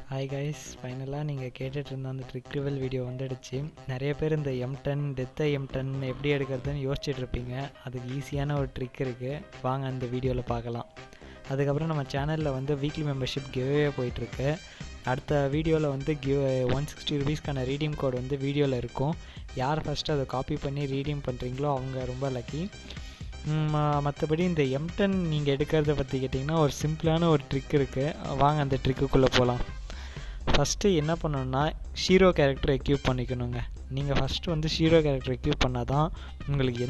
Hi guys, ஃபைனலாக நீங்கள் கேட்டுட்டு இருந்த அந்த ட்ரிக் ரிவல் வீடியோ வந்துடுச்சு. நிறைய பேர் இந்த M10 டெத்தை M10 எப்படி எடுக்கிறதுன்னு யோசிச்சுட்டு இருப்பீங்க. அதுக்கு ஈஸியான ஒரு ட்ரிக் இருக்குது, வாங்க அந்த வீடியோவில் பார்க்கலாம். அதுக்கப்புறம் நம்ம சேனலில் வந்து வீக்லி மெம்பர்ஷிப் கிவ்வே போயிட்டுருக்கு. அடுத்த வீடியோவில் வந்து 160 ரூபீஸ்க்கான ரீடீம் கோட் வந்து வீடியோவில் இருக்கும். யார் ஃபஸ்ட்டு அதை காப்பி பண்ணி ரீடீம் பண்ணுறீங்களோ அவங்க ரொம்ப லக்கி. மற்றபடி இந்த M10 நீங்கள் எடுக்கிறத பற்றி கேட்டிங்கன்னா ஒரு சிம்பிளான ஒரு ட்ரிக் இருக்குது, வாங்க அந்த ட்ரிக்குக்குள்ளே போகலாம். ஃபஸ்ட்டு என்ன பண்ணணுன்னா ஷீரோ கேரக்டர் எக்யூப் பண்ணிக்கணுங்க. நீங்கள் ஃபஸ்ட்டு வந்து ஷீரோ கேரக்டர் எக்யூப் பண்ணால் தான் உங்களுக்கு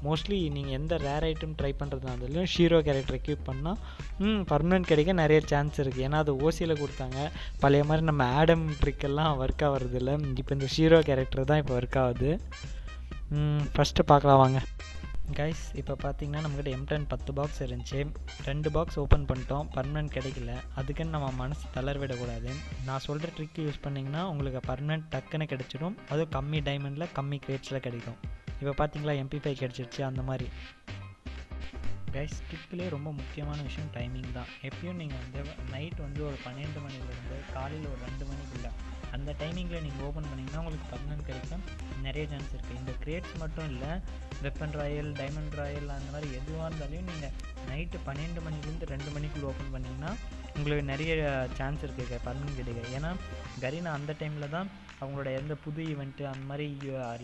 மோஸ்ட்லி நீங்கள் எந்த ரேர் ஐட்டம் ட்ரை பண்ணுறதுனா இருந்தாலும் ஷீரோ கேரக்டர் எக்யூப் பண்ணால் பர்மனெண்ட் கிடைக்க நிறைய சான்ஸ் இருக்குது. ஏன்னா அது ஓசியில் கொடுத்தாங்க. பழைய மாதிரி நம்ம ஆடம் ட்ரிக்கெல்லாம் ஒர்க் ஆகிறதில்ல. இப்போ இந்த ஷீரோ கேரக்டர் தான் இப்போ ஒர்க் ஆகுது. ஃபஸ்ட்டு பார்க்கலாம் வாங்க கைஸ். இப்போ பார்த்தீங்கன்னா நம்மக்கிட்ட M10 10 பாக்ஸ் இருந்துச்சு. 2 பாக்ஸ் ஓப்பன் பண்ணிட்டோம், பர்மனெண்ட் கிடைக்கல. அதுக்குன்னு நம்ம மனசு தளர்விடக்கூடாது. நான் சொல்கிற ட்ரிக் யூஸ் பண்ணிங்கன்னா உங்களுக்கு பர்மனெண்ட் டக்குன்னு கிடச்சிடும். அதுவும் கம்மி டைமண்டில் கம்மி கிரேட்ஸில் கிடைக்கும். இப்போ பார்த்தீங்களா MP5 கிடச்சிருச்சு. அந்த மாதிரி கைஸ், ட்ரிக்லேயே ரொம்ப முக்கியமான விஷயம் டைமிங் தான். எப்பயும் நீங்கள் வந்து நைட் வந்து ஒரு 12 மணிலேருந்து காலையில் ஒரு 2 மணிக்குள்ளே அந்த டைமிங்கில் நீங்கள் ஓப்பன் பண்ணிங்கன்னா உங்களுக்கு பர்மனெண்ட் கிடைக்கும் நிறைய சான்ஸ் இருக்குது. இந்த கிரேட்ஸ் மட்டும் இல்லை, வெப்பன் ராயல், டைமண்ட் ராயல், அந்த மாதிரி எதுவாக இருந்தாலும் நீங்கள் நைட்டு 12 மணிலேருந்து 2 மணிக்குள்ளே ஓப்பன் பண்ணிங்கன்னா உங்களுக்கு நிறைய சான்ஸ் இருக்குது பர்மனெண்ட் கிடைக்க. ஏன்னா கரீனா அந்த டைமில் தான் அவங்களோட எந்த புது ஈவெண்ட்டு அந்த மாதிரி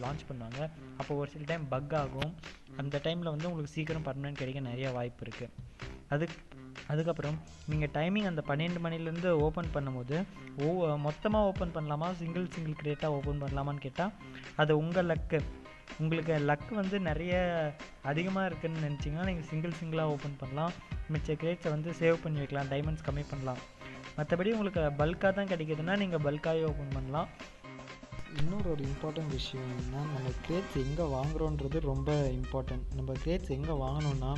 லான்ச் பண்ணுவாங்க. அப்போ ஒரு சில டைம் பக் ஆகும். அந்த டைமில் வந்து உங்களுக்கு சீக்கிரம் பர்மனெண்ட் கிடைக்க நிறைய வாய்ப்பு இருக்குது. அதுக்கப்புறம் நீங்கள் டைமிங் அந்த 12 மணிலேருந்து ஓப்பன் பண்ணும்போது மொத்தமாக ஓப்பன் பண்ணலாமா, சிங்கிள் கிரேட்டாக ஓப்பன் பண்ணலாமான்னு கேட்டால் அது உங்கள் லக்கு. உங்களுக்கு லக்கு வந்து நிறைய அதிகமாக இருக்குதுன்னு நினச்சிங்கன்னா நீங்கள் சிங்கிளாக ஓப்பன் பண்ணலாம். மிச்ச கிரேட்ஸை வந்து சேவ் பண்ணி வைக்கலாம், டைமண்ட்ஸ் கம்மி பண்ணலாம். மற்றபடி உங்களுக்கு பல்காக தான் கிடைக்குதுன்னா நீங்கள் பல்காகவே ஓப்பன் பண்ணலாம். இன்னொரு இம்பார்ட்டன்ட் விஷயம் என்னன்னா, நம்ம கிரேட்ஸ் எங்கே வாங்குகிறோன்றது ரொம்ப இம்பார்ட்டன்ட். நம்ம கிரேட்ஸ் எங்கே வாங்கணுன்னா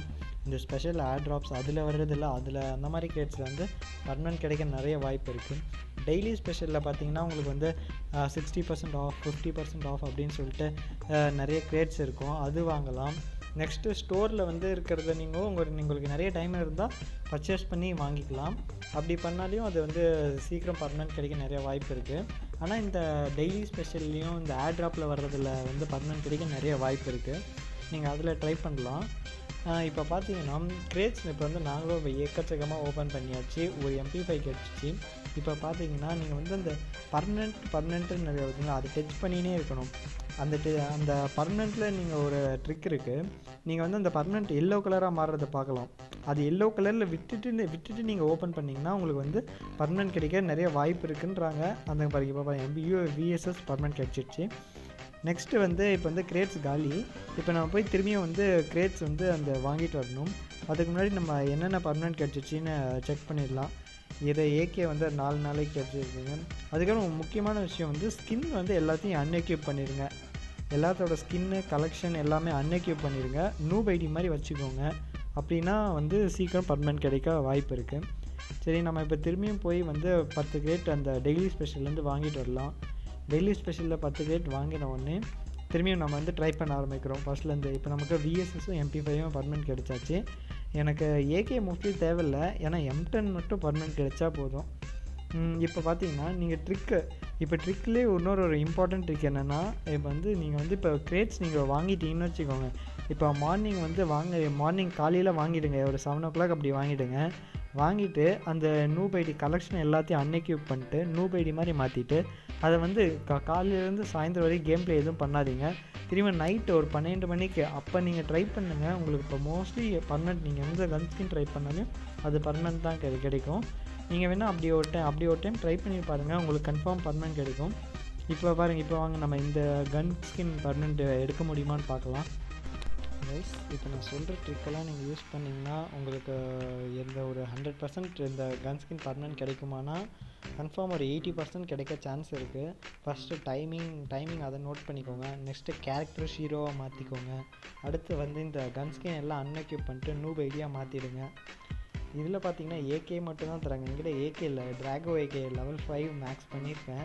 இந்த ஸ்பெஷல் ஏர் ட்ராப்ஸ் அதில் வர்றதில்ல, அதில் அந்த மாதிரி கிரேட்ஸில் வந்து பர்மனெண்ட் கிடைக்க நிறைய வாய்ப்பு இருக்குது. டெய்லி ஸ்பெஷலில் பார்த்தீங்கன்னா உங்களுக்கு வந்து 60% ஆஃப், 50% ஆஃப் அப்படின்னு சொல்லிட்டு நிறைய கிரேட்ஸ் இருக்கும், அது வாங்கலாம். நெக்ஸ்ட்டு ஸ்டோரில் வந்து இருக்கிறத உங்களுக்கு நிறைய டைம் இருந்தால் பர்ச்சேஸ் பண்ணி வாங்கிக்கலாம். அப்படி பண்ணாலையும் அது வந்து சீக்கிரம் பர்மனெண்ட் கிடைக்க நிறைய வாய்ப்பு இருக்குது. ஆனால் இந்த டெய்லி ஸ்பெஷல்லையும் இந்த ஏர் ட்ராப்பில் வர்றதில் வந்து பர்மனெண்ட் கிடைக்க நிறைய வாய்ப்பு இருக்குது. நீங்கள் அதில் ட்ரை பண்ணலாம். இப்போ பார்த்தீங்கன்னா கிரேட்ஸ் இப்போ வந்து நாங்களும் எக்கச்சக்கமாக ஓப்பன் பண்ணியாச்சு. ஒரு MP5 கிடச்சிச்சு. இப்போ பார்த்தீங்கன்னா நீங்கள் வந்து அந்த பர்மனெண்ட்டுன்னு நிறைய இருக்குங்களா, அதை டச் பண்ணினே இருக்கணும். அந்த பர்மனெண்ட்டில் நீங்கள் ஒரு ட்ரிக் இருக்குது. நீங்கள் வந்து அந்த பர்மனெண்ட் எல்லோ கலராக மாறுறதை பார்க்கலாம். அது எல்லோ கலரில் விட்டுட்டு நீங்கள் ஓப்பன் பண்ணிங்கன்னா உங்களுக்கு வந்து பர்மனெண்ட் கிடைக்க நிறைய வாய்ப்பு இருக்குன்றாங்க. அந்த இப்போ VSS பர்மனெண்ட் கிடச்சிருச்சு. நெக்ஸ்ட்டு வந்து இப்போ வந்து கிரேட்ஸ் காலி. இப்போ நம்ம போய் திரும்பியும் வந்து கிரேட்ஸ் வந்து அந்த வாங்கிட்டு வரணும். அதுக்கு முன்னாடி நம்ம என்னென்ன பர்மனெண்ட் கிடச்சிச்சின்னு செக் பண்ணிடலாம். இதை AK வந்து 4 நாளைக்கு கிடச்சிருக்குங்க. அதுக்கப்புறம் முக்கியமான விஷயம் வந்து ஸ்கின் வந்து எல்லாத்தையும் அன்எக்யூப் பண்ணிடுங்க. எல்லாத்தோட ஸ்கின்னு கலெக்ஷன் எல்லாமே அன்எக்யூப் பண்ணிடுங்க. நூப் ஐடி மாதிரி வச்சுக்கோங்க. அப்படின்னா வந்து சீக்கிரம் பர்மனெண்ட் கிடைக்க வாய்ப்பு இருக்குது. சரி, நம்ம இப்போ திரும்பியும் போய் வந்து 10 கிரேட் அந்த டெய்லி ஸ்பெஷல்லேருந்து வாங்கிட்டு வரலாம். டெய்லி ஸ்பெஷலில் 10 கிரேட் வாங்கின உடனே திரும்பியும் நம்ம வந்து ட்ரை பண்ண ஆரம்பிக்கிறோம் ஃபஸ்ட்லேருந்து. இப்போ நமக்கு VSSம் MP5ம் பர்மனெண்ட் கிடைச்சாச்சு. எனக்கு AK மோஸ்ட்லி தேவையில்லை, ஏன்னா M10 மட்டும் பர்மனெண்ட் கிடைச்சா போதும். இப்போ பார்த்தீங்கன்னா நீங்கள் ட்ரிக்லேயே இன்னொரு இம்பார்ட்டன்ட் ட்ரிக் என்னென்னா, இப்போ வந்து நீங்கள் வந்து இப்போ கிரேட்ஸ் நீங்கள் வாங்கிட்டீங்கன்னு வச்சுக்கோங்க. இப்போ மார்னிங் காலையில் வாங்கிவிடுங்க, ஒரு 7 o'clock அப்படி வாங்கிட்டு அந்த நூப் ஐடி கலெக்ஷன் எல்லாத்தையும் அன்எக்யூப் பண்ணிட்டு நூப் ஐடி மாதிரி மாற்றிட்டு அதை வந்து காலையிலேருந்து சாயந்தரம் வரைக்கும் கேம் ப்ளே எதுவும் பண்ணாதீங்க. திரும்ப நைட்டு ஒரு 12 மணிக்கு அப்போ நீங்கள் ட்ரை பண்ணுங்கள். உங்களுக்கு இப்போ மோஸ்ட்லி பர்மனெண்ட் நீங்கள் எந்த கன் ஸ்கின் ட்ரை பண்ணாலும் அது பர்மனெண்ட் தான் கிடைக்கும். நீங்கள் வேணால் அப்படி ஒரு டைம் ட்ரை பண்ணி பாருங்கள், உங்களுக்கு கன்ஃபார்ம் பர்மனெண்ட் கிடைக்கும். இப்போ பாருங்கள், இப்போ வாங்க நம்ம இந்த கன் ஸ்கின் பர்மனெண்ட் எடுக்க முடியுமான்னு பார்க்கலாம். கைஸ், இப்போ நான் சொல்கிற ட்ரிக்கெல்லாம் நீங்கள் யூஸ் பண்ணிங்கன்னா உங்களுக்கு எந்த ஒரு 100% இந்த கன் ஸ்கின் பர்மனெண்ட் கிடைக்குமானா கன்ஃபார்ம் ஒரு 80% கிடைக்க சான்ஸ் இருக்குது. ஃபஸ்ட்டு டைமிங் அதை நோட் பண்ணிக்கோங்க. நெக்ஸ்ட்டு கேரக்டர் ஷீரோவாக மாற்றிக்கோங்க. அடுத்து வந்து இந்த கன் ஸ்கின் எல்லாம் அன்எக்யூப் பண்ணிட்டு நூப் ஐடியாக மாற்றிடுங்க. இதில் பார்த்தீங்கன்னா AK மட்டும்தான் தராங்க. என்கிட்ட AK இல்லை, ட்ராகோ AK level 5 மேக்ஸ் பண்ணியிருக்கேன்,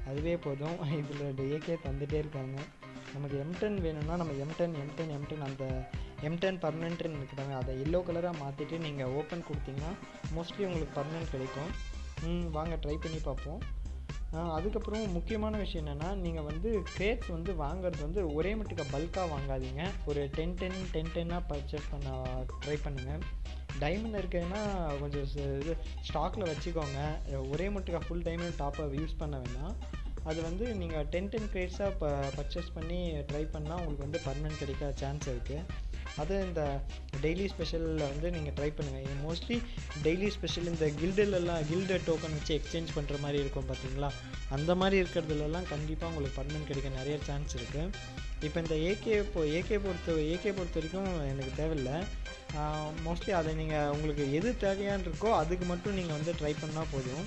அதுவே போதும். இதில் AK தந்துகிட்டே இருக்காங்க. நமக்கு M10 வேணும்னா நம்ம M10 அந்த M10 பர்மனெண்ட்டுன்னு இருக்கிறாங்க, அதை எல்லோ கலராக மாற்றிட்டு நீங்கள் ஓப்பன் கொடுத்தீங்கன்னா மோஸ்ட்லி உங்களுக்கு பர்மனெண்ட் கிடைக்கும். வாங்க ட்ரை பண்ணி பார்ப்போம். அதுக்கப்புறம் முக்கியமான விஷயம் என்னென்னா, நீங்கள் வந்து கிரேட்ஸ் வந்து வாங்குறது வந்து ஒரே மட்டுக்கு பல்காக வாங்காதீங்க. ஒரு 10 பர்ச்சேஸ் பண்ண ட்ரை பண்ணுங்கள். டைமண்ட் இருக்குதுன்னா கொஞ்சம் இது ஸ்டாக்கில் வச்சுக்கோங்க. ஒரே மட்டுக்கா ஃபுல் டைமண்ட் டாப்பை யூஸ் பண்ண வேணாம். அது வந்து நீங்கள் 10 கிரேட்ஸாக பர்ச்சேஸ் பண்ணி ட்ரை பண்ணால் உங்களுக்கு வந்து பர்மனெண்ட் கிடைக்க சான்ஸ் இருக்குது. அது இந்த டெய்லி ஸ்பெஷலில் வந்து நீங்கள் ட்ரை பண்ணுங்கள். மோஸ்ட்லி டெய்லி ஸ்பெஷல் இந்த கில்டு டோக்கன் வச்சு எக்ஸ்சேஞ்ச் பண்ணுற மாதிரி இருக்கும் பார்த்தீங்களா, அந்த மாதிரி இருக்கிறதுலலாம் கண்டிப்பாக உங்களுக்கு பர்மனெண்ட் கிடைக்க நிறைய சான்ஸ் இருக்குது. இப்போ இந்த ஏகே பொறுத்த வரைக்கும் எனக்கு தேவையில்லை. மோஸ்ட்லி அதை நீங்கள் உங்களுக்கு எது தேவையான்னு இருக்கோ அதுக்கு மட்டும் நீங்கள் வந்து ட்ரை பண்ணால் போதும்.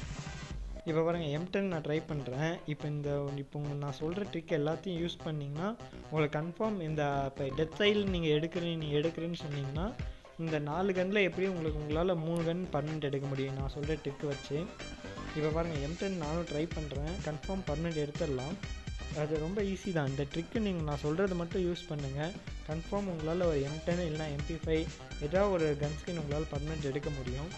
இப்போ பாருங்கள், M10 நான் ட்ரை பண்ணுறேன். இப்போ நான் சொல்கிற ட்ரிக் எல்லாத்தையும் யூஸ் பண்ணிங்கன்னா உங்களுக்கு கன்ஃபார்ம் இப்போ டெத் சைல் நீங்கள் எடுக்கிறேன்னு சொன்னீங்கன்னா இந்த 4 கன்னில் எப்படியும் உங்களால் 3 கன் பர்மனெண்ட் எடுக்க முடியும் நான் சொல்கிற ட்ரிக் வச்சு. இப்போ பாருங்கள், M10 நானும் ட்ரை பண்ணுறேன். கன்ஃபார்ம் பர்மனெண்ட் எடுத்துடலாம். அது ரொம்ப ஈஸி தான். இந்த ட்ரிக்கு நான் சொல்கிறது மட்டும் யூஸ் பண்ணுங்கள். கன்ஃபார்ம் உங்களால் ஒரு M10 இல்லைனா MP5 ஏதாவது ஒரு கன் ஸ்கின் உங்களால் பர்மனெண்ட் எடுக்க முடியும்.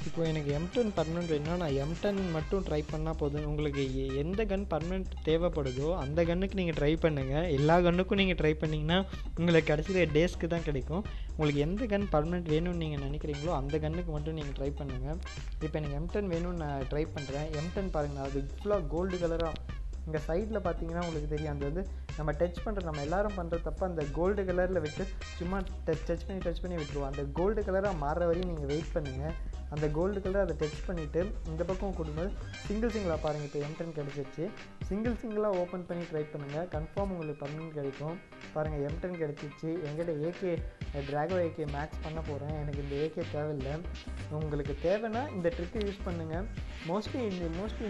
இப்போ எனக்கு M10 பர்மனெண்ட் வேணும்னா நான் M10 மட்டும் ட்ரை பண்ணால் போதும். உங்களுக்கு எந்த கன் பர்மனெண்ட் தேவைப்படுதோ அந்த கன்னுக்கு நீங்கள் ட்ரை பண்ணுங்கள். எல்லா கன்னுக்கும் நீங்கள் ட்ரை பண்ணிங்கன்னா உங்களுக்கு கடைசியில் டேஸ்க்கு தான் கிடைக்கும். உங்களுக்கு எந்த கன் பர்மனெண்ட் வேணும்னு நீங்கள் நினைக்கிறீங்களோ அந்த கன்னுக்கு மட்டும் நீங்கள் ட்ரை பண்ணுங்கள். இப்போ எனக்கு M10 வேணும்னு நான் ட்ரை பண்ணுறேன். M10 பாருங்கள், அது ஃபுல்லாக கோல்டு கலராக இங்கே சைடில் பார்த்தீங்கன்னா உங்களுக்கு தெரியும். அது வந்து நம்ம டச் பண்ணுற நம்ம எல்லோரும் பண்ணுற தப்ப அந்த கோல்டு கலரில் விட்டு சும்மா டச் பண்ணி விட்டுருவோம். அந்த கோல்டு கலராக மாறுற வரையும் நீங்கள் வெயிட் பண்ணுங்கள். அந்த கோல்டு கலர் அதை டச் பண்ணிவிட்டு இந்த பக்கம் கொடுக்கும்போது சிங்கிளாக பாருங்கள். இப்போ M10 கிடச்சிருச்சு. சிங்கிளாக ஓப்பன் பண்ணி ட்ரை பண்ணுங்கள். கன்ஃபார்ம் உங்களுக்கு பர்மனெண்ட் கிடைக்கும். பாருங்கள், M10 கிடச்சிருச்சு. என்கிட்ட AK டிராகோ AK மேக்ஸ் பண்ண போகிறேன். எனக்கு இந்த AK தேவையில்லை. உங்களுக்கு தேவைன்னா இந்த ட்ரிக்கை யூஸ் பண்ணுங்கள். மோஸ்ட்லி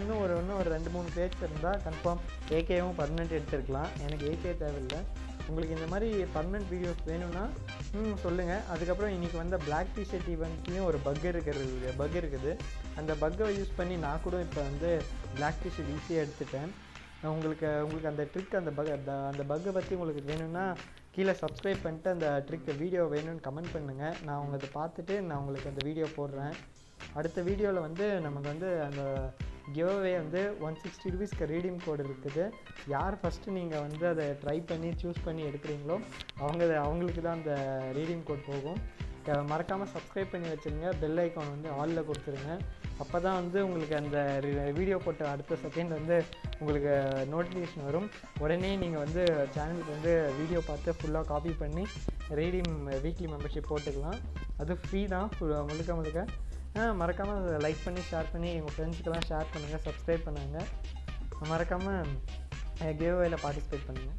இன்னும் ஒரு 2-3 கிரேட்ஸ் இருந்தால் கன்ஃபார்ம் AKவும் பர்மனெண்ட் எடுத்துருக்கலாம். எனக்கு AK தேவையில்லை. உங்களுக்கு இந்த மாதிரி பர்மனெண்ட் வீடியோஸ் வேணும்னா சொல்லுங்கள். அதுக்கப்புறம் இன்றைக்கி வந்த பிளாக் டிஷர்ட் ஈவெண்ட்லேயும் ஒரு பக் இருக்குது. அந்த பக்கை யூஸ் பண்ணி நான் கூட இப்போ வந்து பிளாக் டிஷர்ட் ஈஸியாக எடுத்துட்டேன். உங்களுக்கு அந்த ட்ரிக் அந்த பக்கை பற்றி உங்களுக்கு வேணும்னா கீழே சப்ஸ்கிரைப் பண்ணிட்டு அந்த ட்ரிக் வீடியோ வேணும்னு கமெண்ட் பண்ணுங்கள். நான் உங்களை பார்த்துட்டு நான் உங்களுக்கு அந்த வீடியோ போடுறேன். அடுத்த வீடியோவில் வந்து நமக்கு வந்து அந்த கிவ்அவே வந்து 160 ரூபீஸ்க்கு ரீடீம் கோடு இருக்குது. யார் ஃபஸ்ட்டு நீங்கள் வந்து அதை ட்ரை பண்ணி சூஸ் பண்ணி எடுக்கிறீங்களோ அவங்களுக்கு தான் அந்த ரீடீம் கோட் போகும். மறக்காமல் சப்ஸ்கிரைப் பண்ணி வச்சுருங்க. பெல் ஐக்கான் வந்து ஆலில் கொடுத்துருங்க. அப்போ தான் வந்து உங்களுக்கு அந்த வீடியோ போட்ட அடுத்த செகண்ட் வந்து உங்களுக்கு நோட்டிஃபிகேஷன் வரும். உடனே நீங்கள் வந்து சேனலுக்கு வந்து வீடியோ பார்த்து ஃபுல்லாக காப்பி பண்ணி ரீடீம் வீக்லி மெம்பர்ஷிப் போட்டுக்கலாம். அது ஃப்ரீ தான் முழுக்க. மறக்காமல் லைக் பண்ணி ஷேர் பண்ணி உங்கள் ஃப்ரெண்ட்ஸுக்கெல்லாம் ஷேர் பண்ணுங்கள். சப்ஸ்கிரைப் பண்ணுங்கள். மறக்காமல் கிவ்அவேல பார்ட்டிசிபேட் பண்ணுங்கள்.